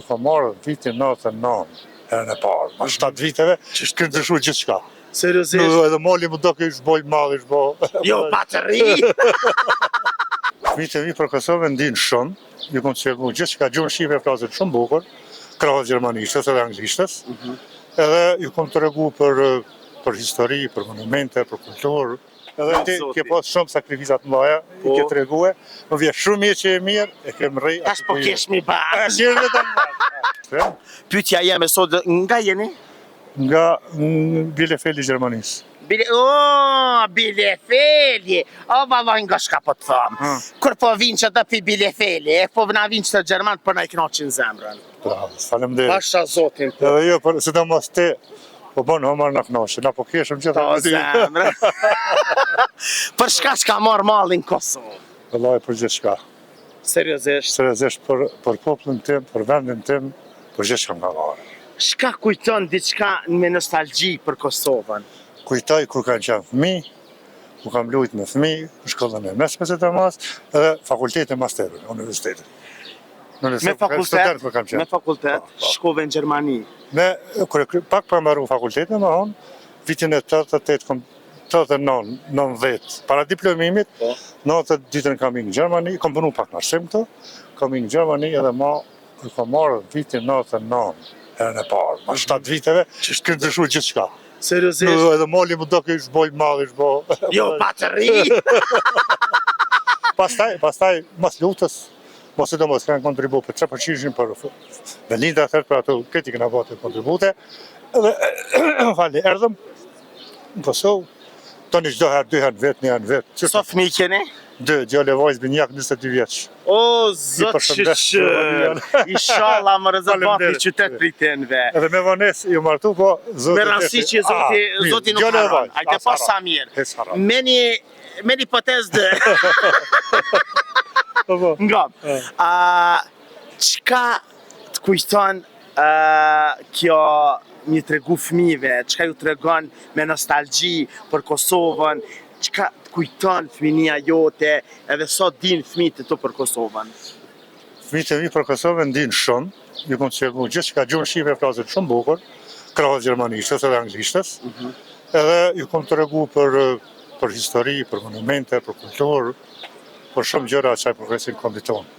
Ka marrë vitin 99, herën e parë, ma 7 viteve, këtë ndryshu gjithçka. Seriozisht? Edhe mali më do kështë boj madh, ishtë bo... Jo, batëri! Fëmijët e mi për Kosovën ndinë shumë, ju kom të shërbu gjithçka, gjuhën shqipe flasin shumë bukur, krahas gjermanishtes edhe anglishtes, edhe ju kom të regu për histori, për monumente, për kulturë, edhe ti ke pas shumë sakrifizat mëdha, i ke tregue, më vjen shumë mirë që e mirë, e kem rrej. Tash po kesh mi ba. Pyetja jeme sot, nga jeni? Nga Bielefeld i Gjermanisë. Bielefeld. O vallai nga shka po të thëmë. Kur po vinë që të pi Bielefeld, po na vinë që të Gjermanë për na i knaqin zemrën. Faleminderit. Pasha zotin. Edhe jo, sidomos ti, po bon homar na knaqin, na po keshëm gjithë. Po zemrën. Për shka që ka marrë mallin Kosovë? Vallai për gjithçka. Seriozisht? Seriozisht për popullin tim, për vendin tim, për gjithçka nga marrë. Shka kujton diçka me nostalgji për Kosovën? Kujtoj kur kanë qenë fëmijë, ku kam luajt me fëmijë, në shkollën e mesme së të mas, edhe fakultetin masterën, universitetin. Me fakultet, shkove në Gjermani. Pak për mbaru fakultetin, më honë, vitin e 88, 89, 90, para diplomimit, 90 ditën kam i në Gjermani, kam punu pak në arsim këto, kam i në Gjermani edhe ma, kam marrë vitin 99, herën e parë, ma 7 viteve, këtë ndryshu gjithçka. Seriozisht? Edhe mali më do kështë boj madh, ishtë bo... Jo, batëri! Pastaj, mas lutës, mos e do mos kanë kontribu për 3% për vendinda thërë për ato këti këna bote kontribute, edhe, falni, erdhëm në Kosovë, toni qdo herë, 2 herë vetë, 1 herë vetë. So fëmijë keni? 2, djallë e vajzë binjak 22 vjeç. O, zotë shëshër! Inshallah më rëzëbat një qytet pritinve. Edhe me vones ju martu, po zotë... Me rënsi që zoti nuk haron, ajte pas sa mirë. Me një potez dë. Nga, qka të kujton kjo një tregu fëmijëve, qka ju tregon me nostalgji për Kosovën, qka të kujton fëminia jote, edhe sot din fëmijët e tu për Kosovën? Fëmijët e mi për Kosovën din shumë, ju kom të shërbu gjithçka, gjuhën shqipe flasin shumë bukur, krahas gjermanishtes edhe anglishtes, edhe ju kom të regu për histori, për monumente, për kulturë, për shumë gjëra që e përvesin kombit tonë.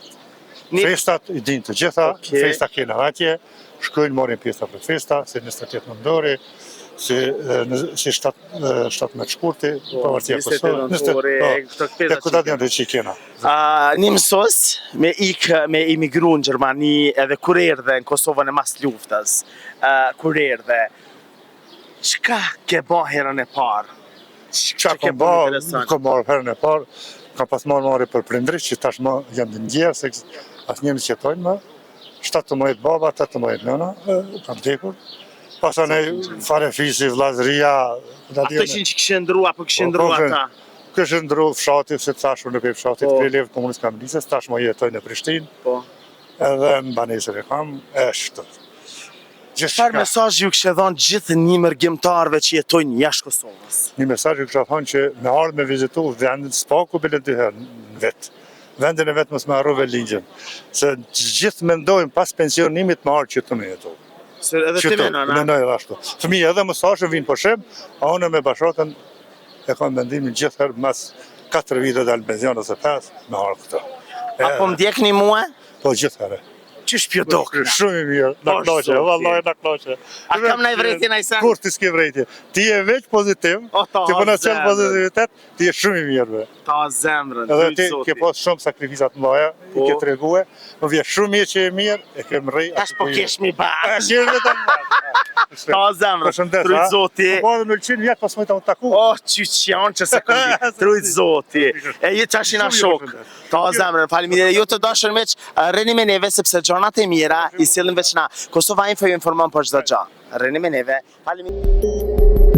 Festat i din të gjitha, festa kena atje, shkojnë morin pjesa për festa, si 28 nëndori, si 17 shkurti, pavarësia Kosovë. 27 nëndori, e këtë janë dhe që i kena. Një mësos me ikë me imigru në Gjermani edhe kur erdhe në Kosovën e mas luftës, kur erdhe, qka ke ba herën e parë? Qa kom ba, kom marrë herën e parë, kam pas marrë për prindrit që tashmë janë në ndjerë, se asë njënë që jetojnë më, 17 baba, 18 nëna, kam tekur. Pasane fare fisi, vlazëria... Ato ishin që këshë ndru, apo këshë ndru ata? Këshë ndru fshatit, se tashmë në për fshatit, për levë komunist kamilises, tashmë jetojnë në Prishtinë, edhe në banesër e kam, shtë. Çfarë mesazh ju kështë dhonë gjithë një mërgjimtarve që jetojnë jashtë Kosovës? Një mesazh ju kështë thonë që me ardhë me vizitu vendin s'paku bile 2 herë në vetë. Vendin e vetë mos me arruve ligjën. Se gjithë mendojnë pas pensionimit me ardhë që të me jetu. Edhe ti menoj, na? Menoj edhe ashtu. Fëmijë edhe mësashë vinë për shem, a unë me bashkëtën e kam mendimin gjithë herë mas 4 vite dhe Albezion ose 5 me ardhë këto. Apo m'djekni mua? Po gjithë herë. Qysh pjodokë? Shumë i mirë, në knoqe, vallaj në knoqe. A kam në i vrejtje në i sen? Kur ti s'ke vrejtje? Ti je veç pozitiv, ti përna qëllë pozitivitet, ti je shumë i mirë. Ta zemrën, edhe ti ke pas shumë sakrifizat mëdha, i ke tregue, më vjen shumë mirë që je mirë, e kem rrej. Tash po kesh mi ba. Ta zemrën, trujt zoti. Po dhe më lëqin vjetë pas mëjta më taku. O, qyqjan që se këndi, trujt zoti. E jetë qashina shok. Ta zemrën, faleminderit. Ju të dashur miq, rrini me neve sepse gjonat e mira i sillin veç na. Kosova Info ju informon për çdo gjë. Rrini me neve. Faleminderit.